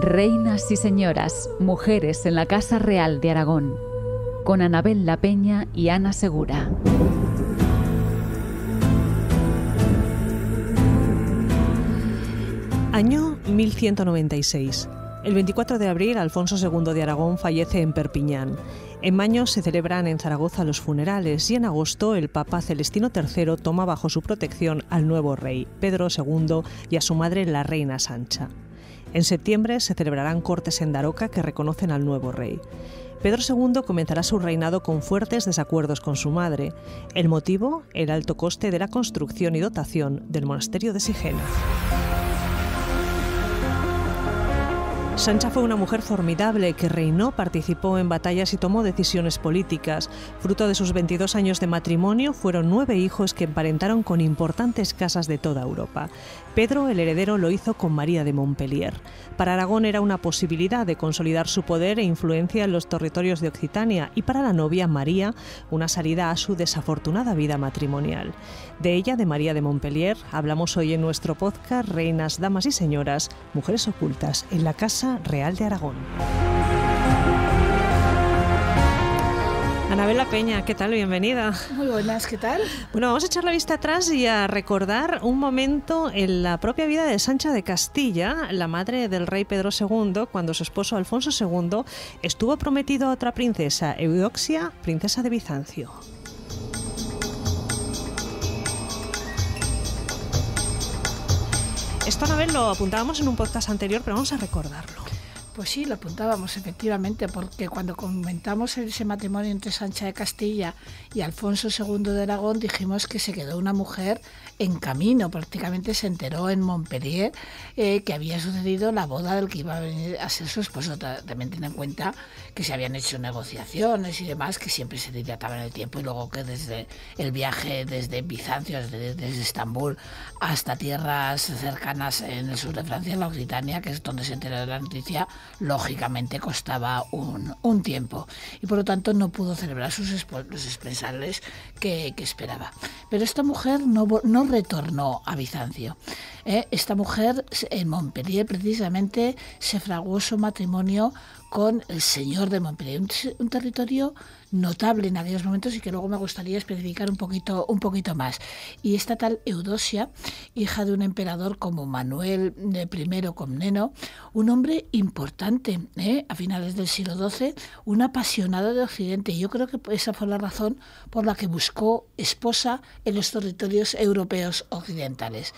Reinas y señoras, mujeres en la Casa Real de Aragón, con Anabel La Peña y Ana Segura. Año 1196. El 24 de abril, Alfonso II de Aragón fallece en Perpiñán. En mayo se celebran en Zaragoza los funerales y en agosto el Papa Celestino III toma bajo su protección al nuevo rey, Pedro II, y a su madre, la reina Sancha. En septiembre se celebrarán cortes en Daroca que reconocen al nuevo rey. Pedro II comenzará su reinado con fuertes desacuerdos con su madre. El motivo, el alto coste de la construcción y dotación del monasterio de Sigena. Sancha fue una mujer formidable que reinó, participó en batallas y tomó decisiones políticas. Fruto de sus 22 años de matrimonio, fueron 9 hijos que emparentaron con importantes casas de toda Europa. Pedro, el heredero, lo hizo con María de Montpellier. Para Aragón era una posibilidad de consolidar su poder e influencia en los territorios de Occitania y para la novia María, una salida a su desafortunada vida matrimonial. De ella, de María de Montpellier, hablamos hoy en nuestro podcast Reinas, Damas y Señoras, Mujeres Ocultas en la Casa Real de Aragón. Anabel La Peña, ¿qué tal? Bienvenida. Muy buenas, ¿qué tal? Bueno, vamos a echar la vista atrás y a recordar un momento en la propia vida de Sancha de Castilla, la madre del rey Pedro II, cuando su esposo Alfonso II estuvo prometido a otra princesa, Eudoxia, princesa de Bizancio. Esto, Anabel, lo apuntábamos en un podcast anterior, pero vamos a recordarlo. Pues sí, lo apuntábamos efectivamente, porque cuando comentamos ese matrimonio entre Sancha de Castilla y Alfonso II de Aragón, dijimos que se quedó una mujer en camino, prácticamente se enteró en Montpellier que había sucedido la boda del que iba a venir a ser su esposo. También ten en cuenta que se habían hecho negociaciones y demás, que siempre se dilataban el tiempo, y luego que desde el viaje desde Bizancio, desde Estambul hasta tierras cercanas en el sur de Francia, en la Occitania, que es donde se enteró de la noticia, lógicamente costaba un tiempo, y por lo tanto no pudo celebrar los espensales que esperaba. Pero esta mujer no retornó a Bizancio. Esta mujer en Montpellier precisamente se fraguó su matrimonio con el señor de Montpellier, un territorio notable en aquellos momentos y que luego me gustaría especificar un poquito más. Y esta tal Eudoxia, hija de un emperador como Manuel I Comneno, un hombre importante, a finales del siglo XII, un apasionado de Occidente. Yo creo que esa fue la razón por la que buscó esposa en los territorios europeos occidentales.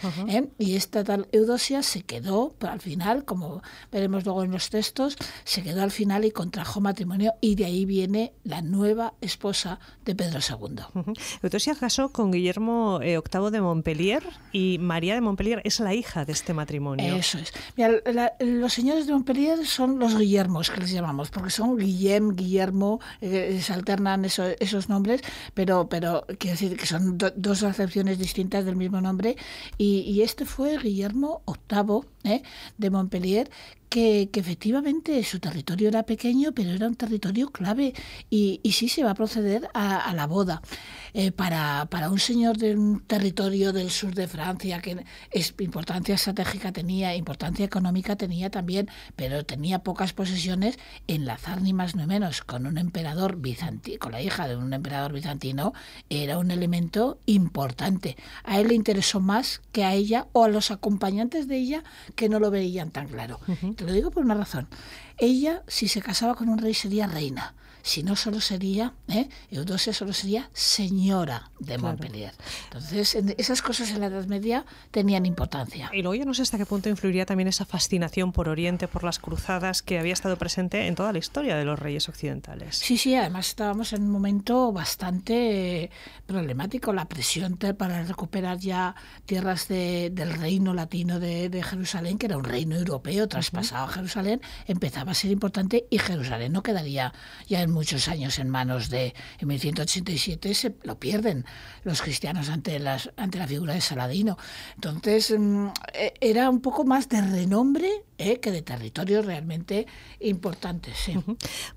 Y esta tal Eudoxia se quedó, al final, como veremos luego en los textos, se quedó al final y contrajo matrimonio, y de ahí viene la nueva esposa de Pedro II. Eudoxia casó con Guillermo VIII de Montpellier, y María de Montpellier es la hija de este matrimonio. Eso es. Mira, los señores de Montpellier son los Guillermos, que les llamamos, porque son Guillermo, se alternan esos nombres, pero quiero decir que son dos acepciones distintas del mismo nombre, y este fue Guillermo VIII de Montpellier, que efectivamente su territorio era pequeño, pero era un territorio clave, y sí se va a proceder a la boda. Para un señor de un territorio del sur de Francia, que importancia estratégica tenía, importancia económica tenía también, pero tenía pocas posesiones, enlazar ni más ni menos con un emperador bizantino, con la hija de un emperador bizantino, era un elemento importante. A él le interesó más que a ella o a los acompañantes de ella, que no lo veían tan claro. Te lo digo por una razón. Ella, si se casaba con un rey, sería reina. Si no, solo sería, Eudoxia solo sería señora de Montpellier. Entonces, esas cosas en la Edad Media tenían importancia. Y luego yo no sé hasta qué punto influiría también esa fascinación por Oriente, por las cruzadas, que había estado presente en toda la historia de los reyes occidentales. Sí, además estábamos en un momento bastante problemático. La presión para recuperar ya tierras del reino latino de Jerusalén, que era un reino europeo traspasado a Jerusalén, empezaba a ser importante, y Jerusalén no quedaría ya en muchos años en manos en 1187 se lo pierden los cristianos ante la figura de Saladino. Entonces era un poco más de renombre que de territorios realmente importantes. Sí.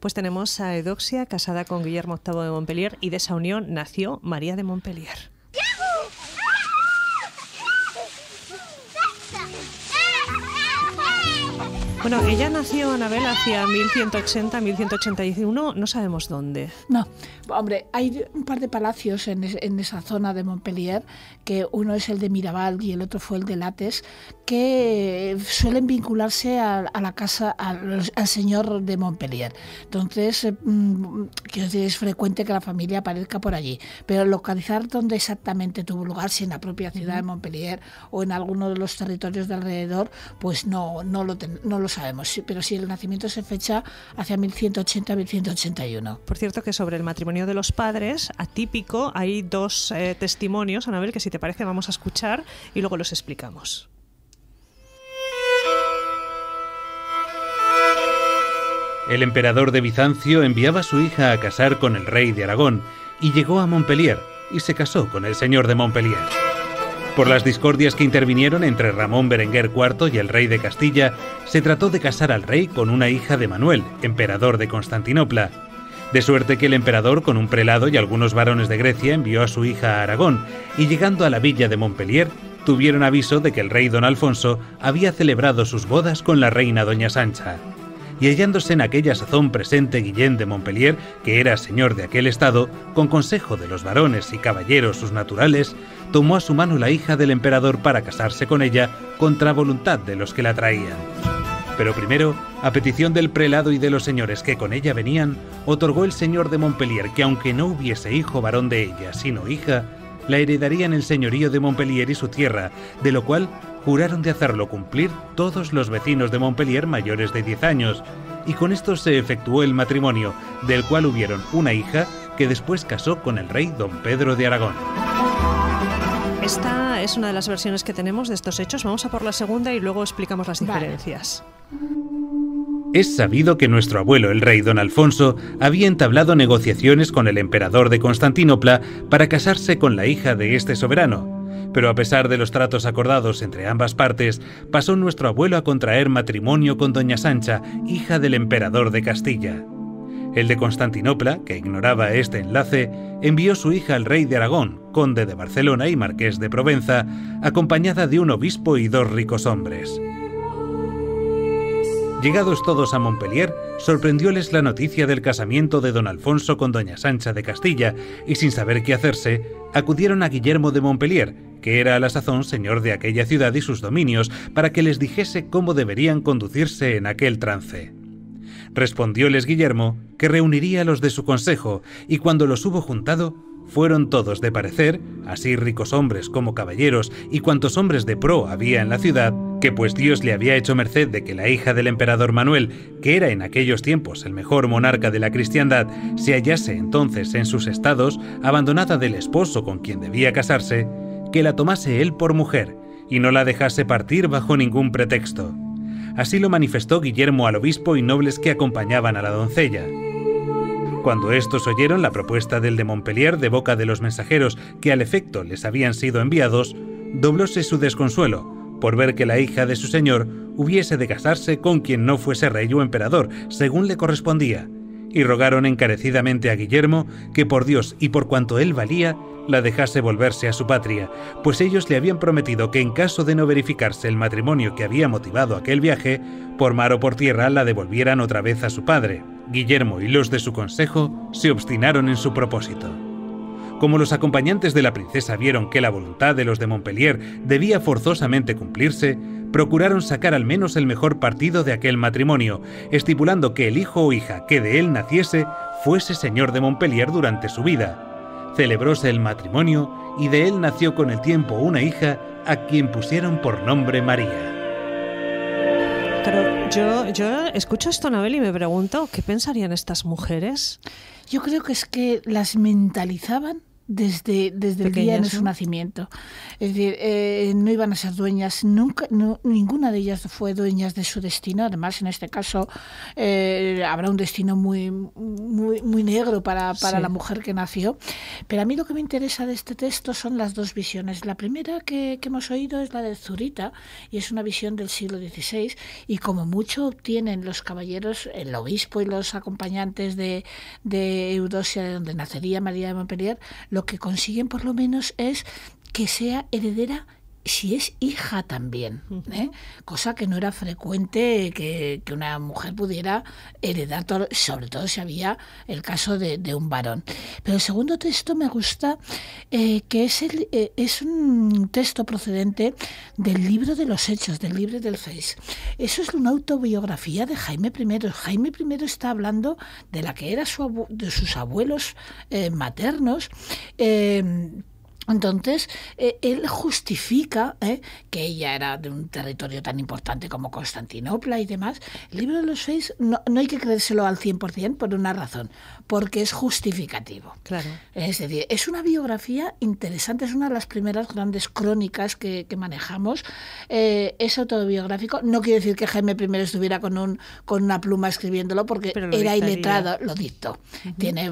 Pues tenemos a Eudoxia, casada con Guillermo VIII de Montpellier, y de esa unión nació María de Montpellier. Bueno, ella nació, Anabel, hacia 1180, 1181, no sabemos dónde. No, hombre, hay un par de palacios en esa zona de Montpellier, que uno es el de Miraval y el otro fue el de Lattes, que suelen vincularse a la casa, al señor de Montpellier. Entonces, quiero decir, es frecuente que la familia aparezca por allí, pero localizar dónde exactamente tuvo lugar, si en la propia ciudad de Montpellier o en alguno de los territorios de alrededor, pues no lo sabemos, pero sí el nacimiento se fecha hacia 1180-1181. Por cierto, que sobre el matrimonio de los padres, atípico, hay dos testimonios, Anabel, que si te parece vamos a escuchar y luego los explicamos. El emperador de Bizancio enviaba a su hija a casar con el rey de Aragón y llegó a Montpellier y se casó con el señor de Montpellier. Por las discordias que intervinieron entre Ramón Berenguer IV y el rey de Castilla, se trató de casar al rey con una hija de Manuel, emperador de Constantinopla. De suerte que el emperador, con un prelado y algunos varones de Grecia, envió a su hija a Aragón, y llegando a la villa de Montpellier, tuvieron aviso de que el rey don Alfonso había celebrado sus bodas con la reina doña Sancha. Y hallándose en aquella sazón presente Guillén de Montpellier, que era señor de aquel estado, con consejo de los varones y caballeros sus naturales, tomó a su mano la hija del emperador para casarse con ella contra voluntad de los que la traían. Pero primero, a petición del prelado y de los señores que con ella venían, otorgó el señor de Montpellier que aunque no hubiese hijo varón de ella, sino hija, la heredarían el señorío de Montpellier y su tierra, de lo cual juraron de hacerlo cumplir todos los vecinos de Montpellier mayores de 10 años, y con esto se efectuó el matrimonio, del cual hubieron una hija que después casó con el rey don Pedro de Aragón. Esta es una de las versiones que tenemos de estos hechos. Vamos a por la segunda y luego explicamos las diferencias. Es sabido que nuestro abuelo, el rey don Alfonso, había entablado negociaciones con el emperador de Constantinopla para casarse con la hija de este soberano. Pero a pesar de los tratos acordados entre ambas partes, pasó nuestro abuelo a contraer matrimonio con doña Sancha, hija del emperador de Castilla. El de Constantinopla, que ignoraba este enlace, envió su hija al rey de Aragón, conde de Barcelona y marqués de Provenza, acompañada de un obispo y 2 ricos hombres. Llegados todos a Montpellier, sorprendióles la noticia del casamiento de don Alfonso con doña Sancha de Castilla, y sin saber qué hacerse, acudieron a Guillermo de Montpellier, que era a la sazón señor de aquella ciudad y sus dominios, para que les dijese cómo deberían conducirse en aquel trance. Respondióles Guillermo que reuniría a los de su consejo, y cuando los hubo juntado, fueron todos de parecer, así ricos hombres como caballeros y cuantos hombres de pro había en la ciudad, que pues Dios le había hecho merced de que la hija del emperador Manuel, que era en aquellos tiempos el mejor monarca de la cristiandad, se hallase entonces en sus estados, abandonada del esposo con quien debía casarse, que la tomase él por mujer, y no la dejase partir bajo ningún pretexto. Así lo manifestó Guillermo al obispo y nobles que acompañaban a la doncella. Cuando estos oyeron la propuesta del de Montpellier de boca de los mensajeros que al efecto les habían sido enviados, doblóse su desconsuelo, por ver que la hija de su señor hubiese de casarse con quien no fuese rey o emperador, según le correspondía, y rogaron encarecidamente a Guillermo que por Dios y por cuanto él valía, la dejase volverse a su patria, pues ellos le habían prometido que en caso de no verificarse el matrimonio que había motivado aquel viaje, por mar o por tierra la devolvieran otra vez a su padre. Guillermo y los de su consejo se obstinaron en su propósito. Como los acompañantes de la princesa vieron que la voluntad de los de Montpellier debía forzosamente cumplirse, procuraron sacar al menos el mejor partido de aquel matrimonio, estipulando que el hijo o hija que de él naciese fuese señor de Montpellier durante su vida. Celebróse el matrimonio y de él nació con el tiempo una hija a quien pusieron por nombre María. Pero yo escucho esto, Anabel, y me pregunto, ¿qué pensarían estas mujeres? Yo creo que es que las mentalizaban desde el día de su nacimiento. Es decir, no iban a ser dueñas nunca, ninguna de ellas fue dueñas de su destino. Además, en este caso habrá un destino muy negro para la mujer que nació. Pero a mí lo que me interesa de este texto son las dos visiones. La primera que hemos oído es la de Zurita, y es una visión del siglo XVI, y como mucho obtienen los caballeros, el obispo y los acompañantes de Eudosia, de donde nacería María de Montpellier, lo que consiguen por lo menos es que sea heredera si es hija también, cosa que no era frecuente que una mujer pudiera heredar, sobre todo si había el caso de un varón. Pero el segundo texto me gusta, que es un texto procedente del libro de los Hechos, del libro del Feix. Eso es una autobiografía de Jaime I. Jaime I está hablando de la que era de sus abuelos maternos. Entonces, él justifica que ella era de un territorio tan importante como Constantinopla y demás. El libro de los Feix no hay que creérselo al 100% por una razón, porque es justificativo. Claro. Es decir, es una biografía interesante, es una de las primeras grandes crónicas que manejamos. Es autobiográfico. No quiere decir que Jaime I estuviera con una pluma escribiéndolo, porque era iletrado, lo dictó. Tiene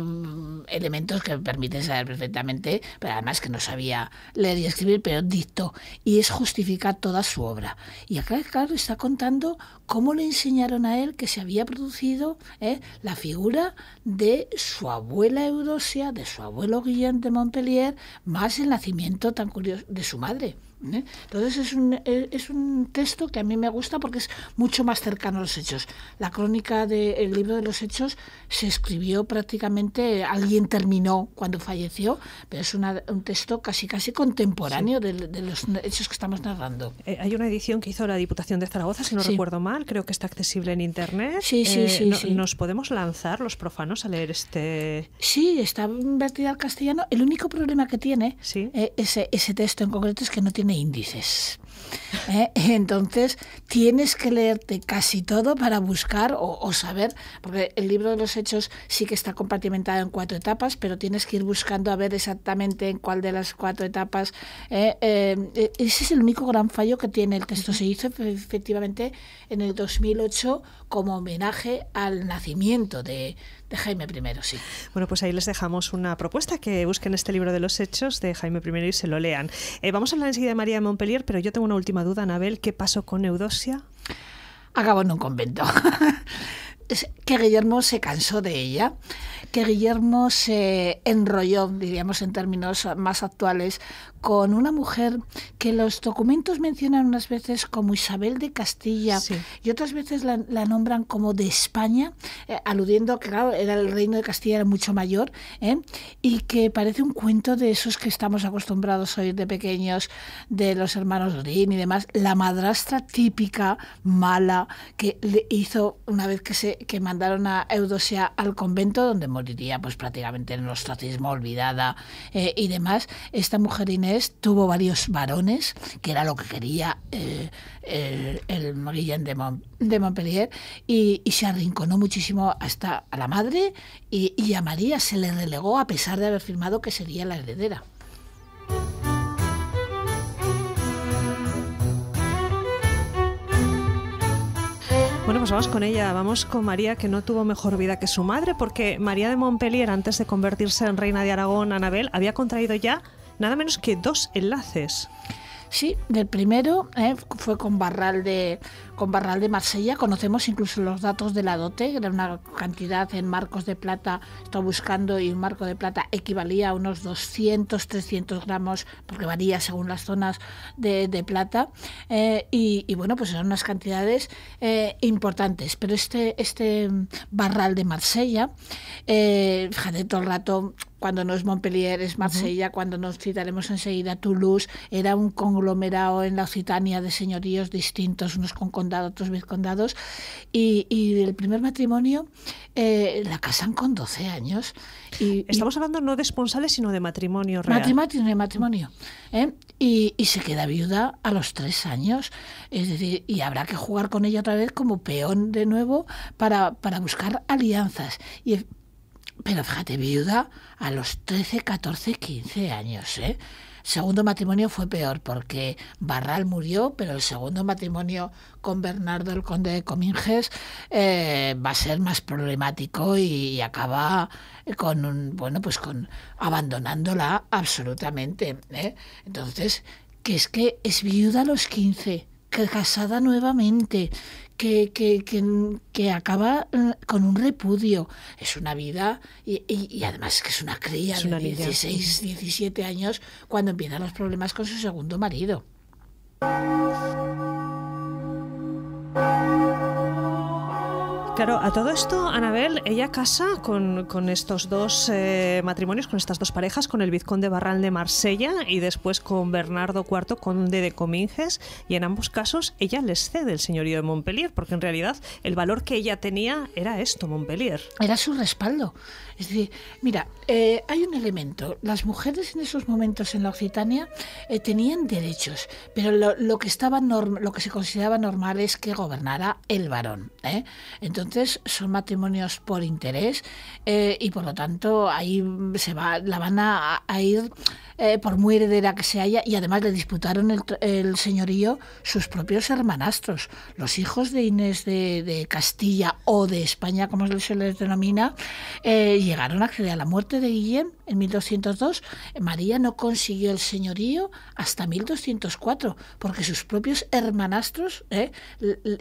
elementos que permiten saber perfectamente, pero además que no sabía leer y escribir, pero dictó, y es justificar toda su obra. Y acá, claro, está contando cómo le enseñaron a él que se había producido la figura de su abuela Eudosia, de su abuelo Guillem de Montpellier, más el nacimiento tan curioso de su madre. Entonces es un texto que a mí me gusta porque es mucho más cercano a los hechos. La crónica del libro de los Hechos se escribió prácticamente, alguien terminó cuando falleció, pero es un texto casi contemporáneo de los hechos que estamos narrando. Hay una edición que hizo la Diputación de Zaragoza, si no recuerdo mal, creo que está accesible en internet. Sí. ¿Nos podemos lanzar los profanos a leer este...? Sí, está invertida al castellano. El único problema que tiene ese texto en concreto es que no tiene índices. Entonces tienes que leerte casi todo para buscar o saber, porque el libro de los Hechos sí que está compartimentado en 4 etapas, pero tienes que ir buscando a ver exactamente en cuál de las 4 etapas. Ese es el único gran fallo que tiene el texto. Se hizo efectivamente en el 2008 como homenaje al nacimiento de Jaime I, sí. Bueno, pues ahí les dejamos una propuesta, que busquen este libro de los Hechos de Jaime I y se lo lean. Vamos a hablar enseguida de María de Montpellier, pero yo tengo una última duda, Anabel. ¿Qué pasó con Eudosia? Acabó en un convento. Que Guillermo se cansó de ella, que Guillermo se enrolló, diríamos en términos más actuales, con una mujer que los documentos mencionan unas veces como Isabel de Castilla, y otras veces la nombran como de España, aludiendo que, claro, el reino de Castilla era mucho mayor, y que parece un cuento de esos que estamos acostumbrados a oír de pequeños, de los hermanos Grimm y demás. La madrastra típica, mala, que le hizo una vez que mandaron a Eudosia al convento, donde moriría pues prácticamente en el ostracismo, olvidada y demás. Esta mujer Inés tuvo varios varones, que era lo que quería el Guillem de Montpellier, y se arrinconó muchísimo hasta a la madre, y a María se le relegó a pesar de haber firmado que sería la heredera. Bueno, pues vamos con ella, vamos con María, que no tuvo mejor vida que su madre, porque María de Montpellier, antes de convertirse en reina de Aragón, Anabel, había contraído ya nada menos que 2 enlaces. Sí, del primero fue con Barral de Marsella. Conocemos incluso los datos de la dote, era una cantidad en marcos de plata, estoy buscando, y un marco de plata equivalía a unos 200, 300 gramos, porque varía según las zonas de plata, y bueno, pues eran unas cantidades importantes. Pero este Barral de Marsella, fíjate, todo el rato, cuando no es Montpellier es Marsella, cuando nos citaremos enseguida Toulouse, era un conglomerado en la Occitania de señoríos distintos, unos con condado, otros vizcondados, y del primer matrimonio la casan con 12 años. Estamos hablando no de esponsales, sino de matrimonio real. Matrimonio. Y se queda viuda a los 3 años. Es decir, y habrá que jugar con ella otra vez como peón de nuevo para buscar alianzas. Pero fíjate, viuda a los 13, 14, 15 años, Segundo matrimonio fue peor, porque Barral murió, pero el segundo matrimonio con Bernardo, el conde de Cominges, va a ser más problemático y acaba con abandonándola absolutamente, Entonces, que es viuda a los 15, que casada nuevamente, que acaba con un repudio. Es una vida, y además que es una cría de 16, 17 años cuando empiezan los problemas con su segundo marido. Claro, a todo esto, Anabel, ella casa con estos dos matrimonios, con estas dos parejas, con el vizconde Barral de Marsella y después con Bernardo IV, conde de Cominges, y en ambos casos ella les cede el señorío de Montpellier, porque en realidad el valor que ella tenía era esto, Montpellier. Era su respaldo. Es decir, mira, hay un elemento. Las mujeres en esos momentos en la Occitania tenían derechos, pero lo que se consideraba normal es que gobernara el varón. Entonces son matrimonios por interés y por lo tanto ahí la van a ir por muy heredera que se haya, y además le disputaron el señorío sus propios hermanastros. Los hijos de Inés de Castilla o de España, como se les denomina, llegaron a acceder. A la muerte de Guillem en 1202, María no consiguió el señorío hasta 1204, porque sus propios hermanastros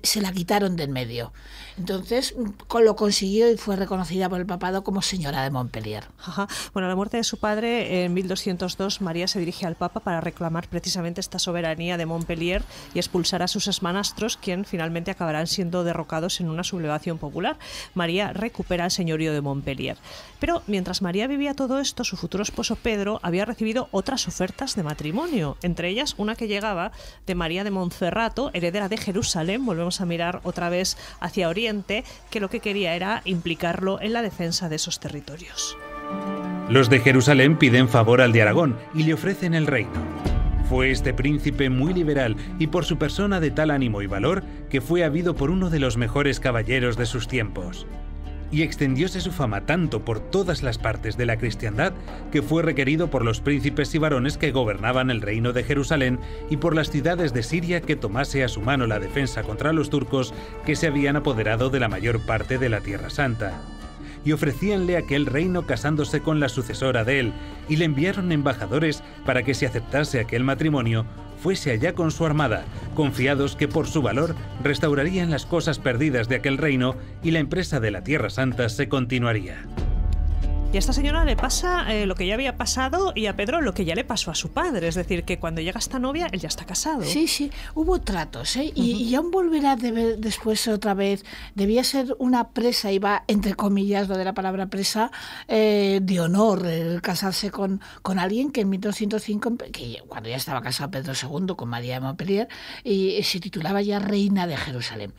se la quitaron de en medio. Entonces lo consiguió y fue reconocida por el papado como señora de Montpellier. Ajá. Bueno, a la muerte de su padre en 1202, María se dirige al Papa para reclamar precisamente esta soberanía de Montpellier y expulsar a sus hermanastros, quien finalmente acabarán siendo derrocados en una sublevación popular. María recupera el señorío de Montpellier. Pero mientras María vivía todo esto, su futuro esposo Pedro había recibido otras ofertas de matrimonio, entre ellas una que llegaba de María de Montferrato, heredera de Jerusalén. Volvemos a mirar otra vez hacia Oriente, que lo que quería era implicarlo en la defensa de esos territorios. Los de Jerusalén piden favor al de Aragón y le ofrecen el reino. Fue este príncipe muy liberal y por su persona de tal ánimo y valor que fue habido por uno de los mejores caballeros de sus tiempos. Y extendióse su fama tanto por todas las partes de la cristiandad que fue requerido por los príncipes y varones que gobernaban el reino de Jerusalén y por las ciudades de Siria que tomase a su mano la defensa contra los turcos que se habían apoderado de la mayor parte de la Tierra Santa. Y ofrecíanle aquel reino casándose con la sucesora de él, y le enviaron embajadores para que si aceptase aquel matrimonio, fuese allá con su armada, confiados que por su valor restaurarían las cosas perdidas de aquel reino y la empresa de la Tierra Santa se continuaría. Y a esta señora le pasa lo que ya había pasado, y a Pedro lo que ya le pasó a su padre. Es decir, que cuando llega esta novia, él ya está casado. Sí, hubo tratos, y aún volverá después otra vez. Debía ser una presa, iba entre comillas lo de la palabra presa, de honor, el casarse con alguien que en 1205, que cuando ya estaba casado Pedro II con María de Montpellier, y se titulaba ya reina de Jerusalén.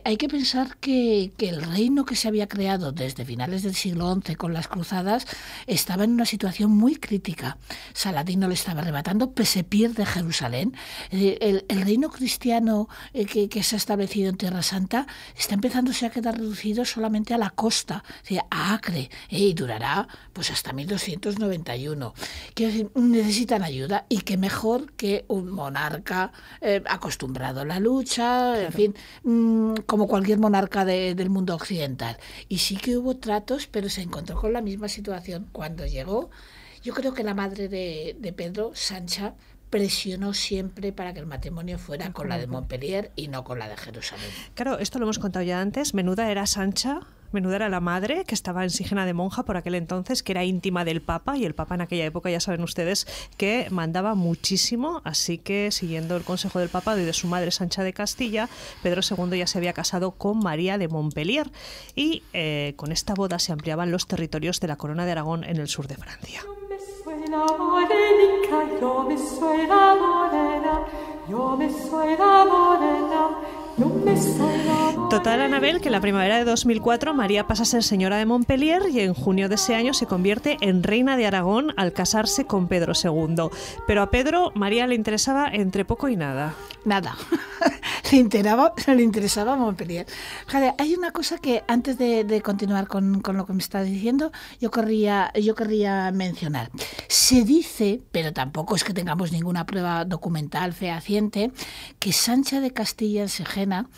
Hay que pensar que el reino que se había creado desde finales del siglo XI con las cruzadas estaba en una situación muy crítica. Saladino le estaba arrebatando, se pierde Jerusalén. El reino cristiano que se ha establecido en Tierra Santa está empezándose a quedar reducido solamente a la costa, a Acre, y durará pues hasta 1291. Quiero decir, necesitan ayuda, y qué mejor que un monarca acostumbrado a la lucha, en fin, como cualquier monarca del mundo occidental. Y sí que hubo tratos, pero se encontró con la misma situación. Cuando llegó, yo creo que la madre de Pedro, Sancha, presionó siempre para que el matrimonio fuera con la de Montpellier y no con la de Jerusalén. Claro, esto lo hemos contado ya antes. Menuda era Sancha, menuda era la madre, que estaba en Sigena de monja por aquel entonces, que era íntima del Papa, y el Papa en aquella época, ya saben ustedes, que mandaba muchísimo. Así que, siguiendo el consejo del papado y de su madre Sancha de Castilla, Pedro II ya se había casado con María de Montpellier, y con esta boda se ampliaban los territorios de la corona de Aragón en el sur de Francia. Total, Anabel, que en la primavera de 2004 María pasa a ser señora de Montpellier, y en junio de ese año se convierte en reina de Aragón al casarse con Pedro II. Pero a Pedro, María le interesaba entre poco y nada. Nada. le interesaba Montpellier. Jade, hay una cosa que antes de continuar con lo que me estás diciendo, yo querría mencionar. Se dice, pero tampoco es que tengamos ninguna prueba documental fehaciente, que Sancha de Castilla en Segena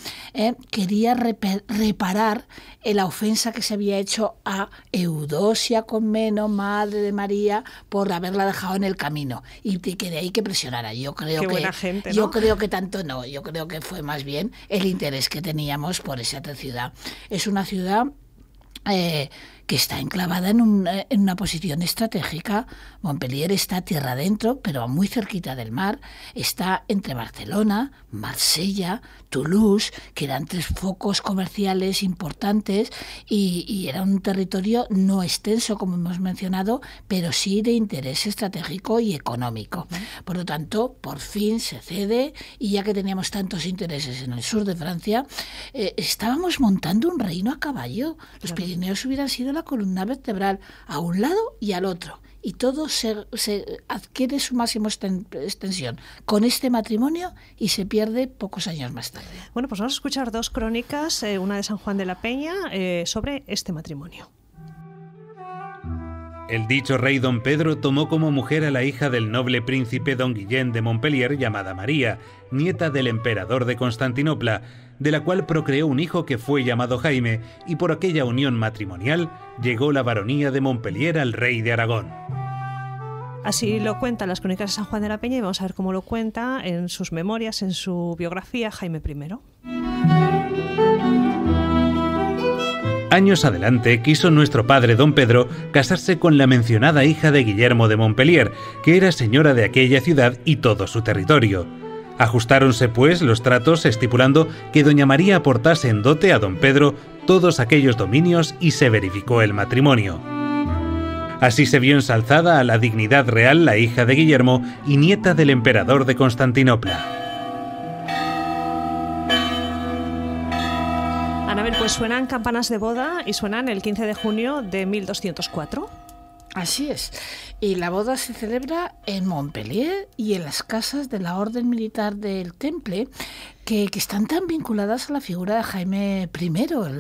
quería reparar la ofensa que se había hecho a Eudosia Comneno, madre de María, por haberla dejado en el camino, y que de ahí que presionara. Yo creo que tanto no. Yo creo que fue más bien el interés que teníamos por esa ciudad. Es una ciudad que está enclavada en una posición estratégica. Montpellier está tierra adentro, pero muy cerquita del mar. Está entre Barcelona, Marsella, Toulouse, que eran 3 focos comerciales importantes, y era un territorio no extenso, como hemos mencionado, pero sí de interés estratégico y económico. Por lo tanto, por fin se cede, y ya que teníamos tantos intereses en el sur de Francia, estábamos montando un reino a caballo. Los Pirineos hubieran sido la columna vertebral a un lado y al otro, y todo se adquiere su máxima extensión con este matrimonio y se pierde pocos años más tarde. Bueno, pues vamos a escuchar 2 crónicas, una de San Juan de la Peña, sobre este matrimonio. El dicho rey don Pedro tomó como mujer a la hija del noble príncipe don Guillén de Montpellier, llamada María, nieta del emperador de Constantinopla, de la cual procreó un hijo que fue llamado Jaime, y por aquella unión matrimonial llegó la baronía de Montpellier al rey de Aragón. Así lo cuentan las crónicas de San Juan de la Peña, y vamos a ver cómo lo cuenta en sus memorias, en su biografía, Jaime I. Años adelante quiso nuestro padre don Pedro casarse con la mencionada hija de Guillermo de Montpellier, que era señora de aquella ciudad y todo su territorio. Ajustáronse pues los tratos estipulando que doña María aportase en dote a don Pedro todos aquellos dominios, y se verificó el matrimonio. Así se vio ensalzada a la dignidad real la hija de Guillermo y nieta del emperador de Constantinopla. Anabel, pues suenan campanas de boda, y suenan el 15 de junio de 1204. Así es. Y la boda se celebra en Montpellier y en las casas de la Orden Militar del Temple, que están tan vinculadas a la figura de Jaime I,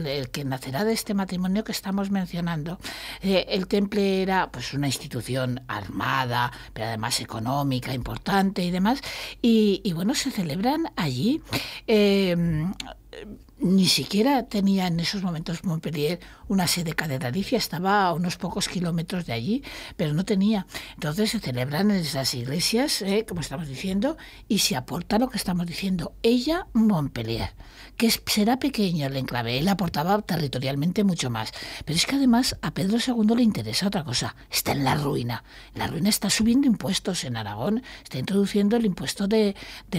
el que nacerá de este matrimonio que estamos mencionando. El Temple era pues una institución armada, pero además económica, importante y demás. Y bueno, se celebran allí. Ni siquiera tenía en esos momentos Montpellier una sede catedralicia, estaba a unos pocos kilómetros de allí, pero no tenía. Entonces se celebran en esas iglesias, como estamos diciendo, y se aporta lo que estamos diciendo. Ella, Montpellier, que será pequeño el enclave, él aportaba territorialmente mucho más. Pero es que además a Pedro II le interesa otra cosa, está en la ruina. La ruina está subiendo impuestos en Aragón, está introduciendo el impuesto del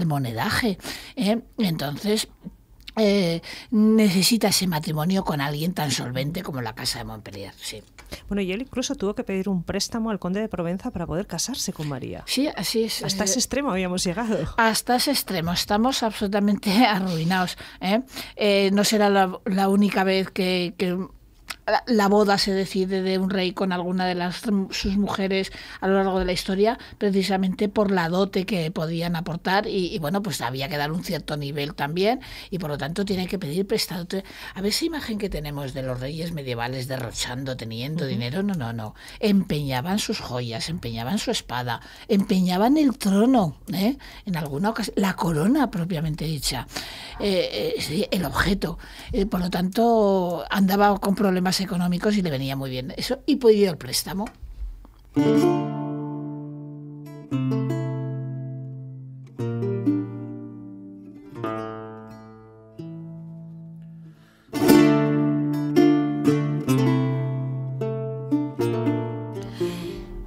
monedaje. Entonces necesita ese matrimonio con alguien tan solvente como la casa de Montpellier, sí. Bueno, y él incluso tuvo que pedir un préstamo al conde de Provenza para poder casarse con María. Sí, así es. Hasta ese extremo habíamos llegado. Hasta ese extremo, estamos absolutamente arruinados. No será la única vez que la boda se decide de un rey con alguna de sus mujeres a lo largo de la historia, precisamente por la dote que podían aportar, y bueno, pues había que dar un cierto nivel también, y por lo tanto tiene que pedir prestado. A ver esa imagen que tenemos de los reyes medievales derrochando, teniendo dinero, no. Empeñaban sus joyas, empeñaban su espada, empeñaban el trono, en alguna ocasión, la corona propiamente dicha, el objeto. Por lo tanto, andaba con problemas económicos y le venía muy bien eso, y pidió el préstamo.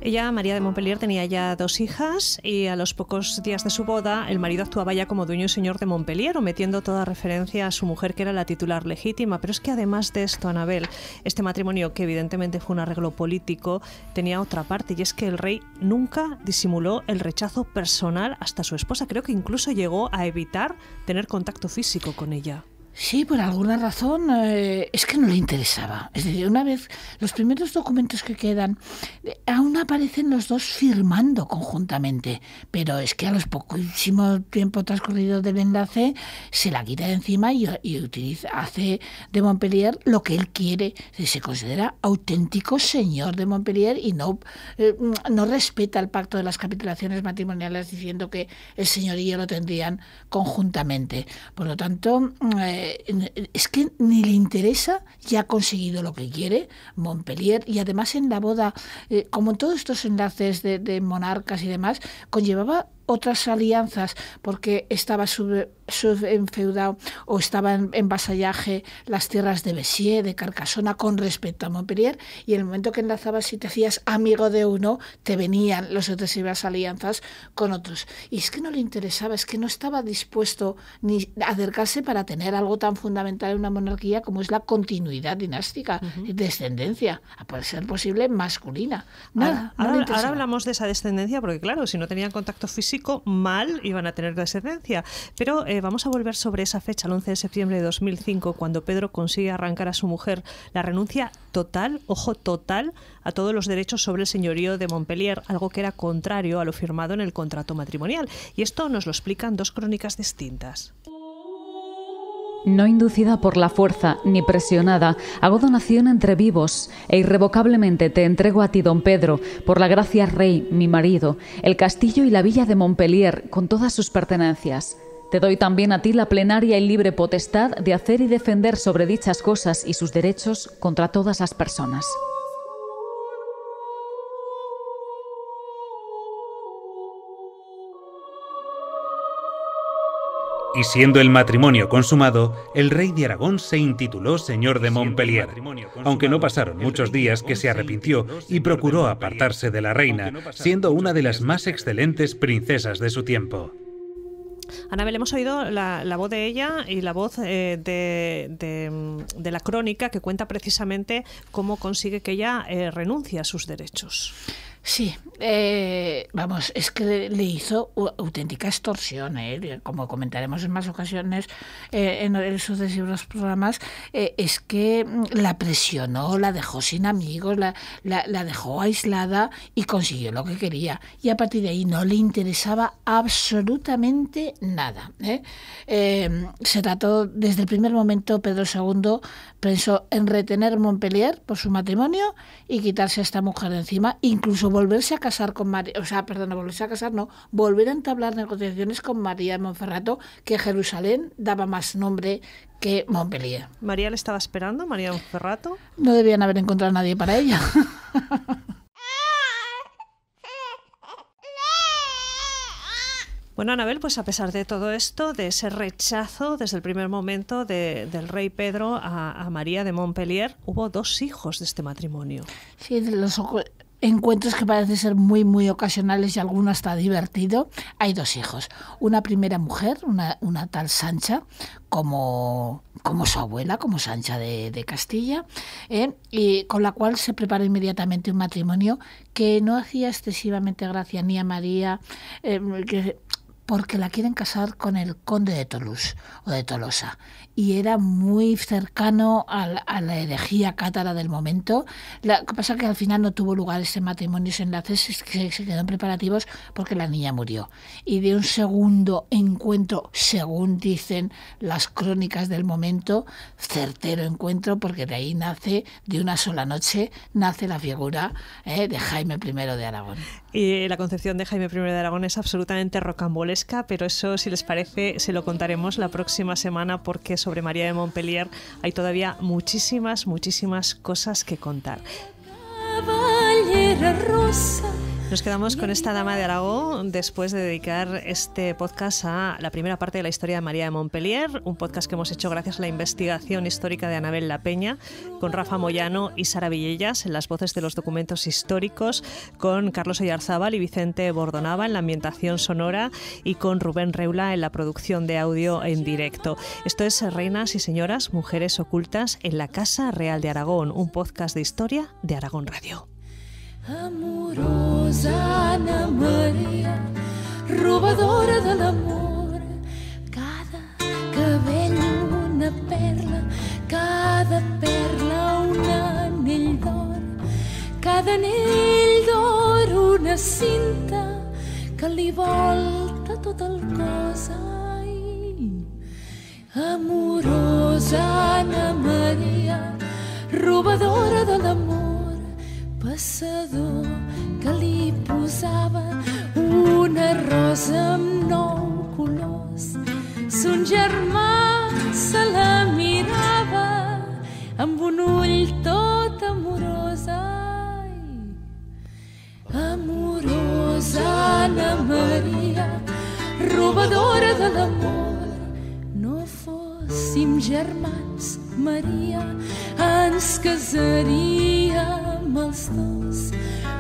Ella, María de Montpellier, tenía ya 2 hijas, y a los pocos días de su boda el marido actuaba ya como dueño y señor de Montpellier, omitiendo toda referencia a su mujer, que era la titular legítima. Pero es que además de esto, Anabel, este matrimonio, que evidentemente fue un arreglo político, tenía otra parte, y es que el rey nunca disimuló el rechazo personal hasta su esposa. Creo que incluso llegó a evitar tener contacto físico con ella. Sí, por alguna razón es que no le interesaba. Es decir, una vez, los primeros documentos que quedan, aún aparecen los dos firmando conjuntamente, pero es que a los poquísimo tiempo transcurrido del enlace se la quita de encima y hace de Montpellier lo que él quiere. Se considera auténtico señor de Montpellier y no respeta el pacto de las capitulaciones matrimoniales, diciendo que el señorío lo tendrían conjuntamente. Por lo tanto, es que ni le interesa, ya ha conseguido lo que quiere Montpellier, y además en la boda, como en todos estos enlaces de monarcas y demás, conllevaba otras alianzas porque estaba enfeudado o estaba en vasallaje las tierras de Béziers, de Carcassona con respecto a Montpellier, y en el momento que enlazabas y te hacías amigo de uno, te venían las sucesivas alianzas con otros. Y es que no le interesaba, es que no estaba dispuesto ni a acercarse para tener algo tan fundamental en una monarquía como es la continuidad dinástica y descendencia, a poder ser posible masculina. Nada, ahora hablamos de esa descendencia porque claro, si no tenían contacto físico, mal iban a tener descendencia. Pero vamos a volver sobre esa fecha, el 11 de septiembre de 2005, cuando Pedro consigue arrancar a su mujer la renuncia total, ojo, total, a todos los derechos sobre el señorío de Montpellier, algo que era contrario a lo firmado en el contrato matrimonial. Y esto nos lo explican dos crónicas distintas. No inducida por la fuerza ni presionada, hago donación entre vivos e irrevocablemente te entrego a ti, don Pedro, por la gracia rey, mi marido, el castillo y la villa de Montpellier con todas sus pertenencias. Te doy también a ti la plenaria y libre potestad de hacer y defender sobre dichas cosas y sus derechos contra todas las personas. Y siendo el matrimonio consumado, el rey de Aragón se intituló señor de Montpellier, aunque no pasaron muchos días que se arrepintió y procuró apartarse de la reina, siendo una de las más excelentes princesas de su tiempo. Anabel, hemos oído la voz de ella y la voz de la crónica que cuenta precisamente cómo consigue que ella renuncie a sus derechos. Sí, vamos, es que le hizo auténtica extorsión, como comentaremos en más ocasiones en sucesivos programas, es que la presionó, la dejó sin amigos, la dejó aislada y consiguió lo que quería. Y a partir de ahí no le interesaba absolutamente nada. Se trató, desde el primer momento, Pedro II pensó en retener Montpellier por su matrimonio y quitarse a esta mujer de encima, incluso volverse a casar con María, volver a entablar negociaciones con María de Montferrato, que Jerusalén daba más nombre que Montpellier. ¿María le estaba esperando, María de Montferrato? No debían haber encontrado a nadie para ella. Bueno, Anabel, pues a pesar de todo esto, de ese rechazo desde el primer momento del rey Pedro a María de Montpellier, hubo 2 hijos de este matrimonio. Sí, de los encuentros que parecen ser muy, muy ocasionales y alguno hasta divertido, hay 2 hijos. Una primera mujer, una tal Sancha, como su abuela, como Sancha de Castilla, y con la cual se prepara inmediatamente un matrimonio que no hacía excesivamente gracia ni a María, porque la quieren casar con el conde de Toulouse o de Tolosa, y era muy cercano a la herejía cátara del momento. Lo que pasa es que al final no tuvo lugar ese matrimonio, ese enlace, se quedó en preparativos porque la niña murió. Y de un segundo encuentro, según dicen las crónicas del momento, certero encuentro, porque de ahí nace, de una sola noche, nace la figura de Jaime I de Aragón. Y la concepción de Jaime I de Aragón es absolutamente rocambolesca, pero eso, si les parece, se lo contaremos la próxima semana, porque sobre María de Montpellier hay todavía muchísimas cosas que contar. Nos quedamos con esta dama de Aragón después de dedicar este podcast a la primera parte de la historia de María de Montpellier, un podcast que hemos hecho gracias a la investigación histórica de Anabel La Peña, con Rafa Moyano y Sara Villellas en las voces de los documentos históricos, con Carlos Oyarzábal y Vicente Bordonaba en la ambientación sonora y con Rubén Reula en la producción de audio en directo. Esto es Reinas y Señoras, Mujeres Ocultas en la Casa Real de Aragón, un podcast de historia de Aragón Radio. Amorosa Ana Maria, robadora de l'amor, cada cabell una perla, cada perla un anell d'or, cada anell d'or una cinta que li volta tot el cos. Ai, amorosa Ana Maria, robadora de l'amor, passador que li posava una rosa amb 9 colors. Son germà se la mirava amb un ull tot amorós. Ai, amorosa Ana Maria, robadora de l'amor. No fóssim germans, Maria, ens casaríem els dos.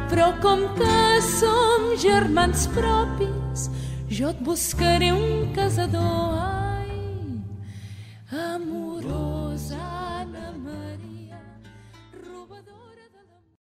Però com que som germans propis, jo et buscaré un casador.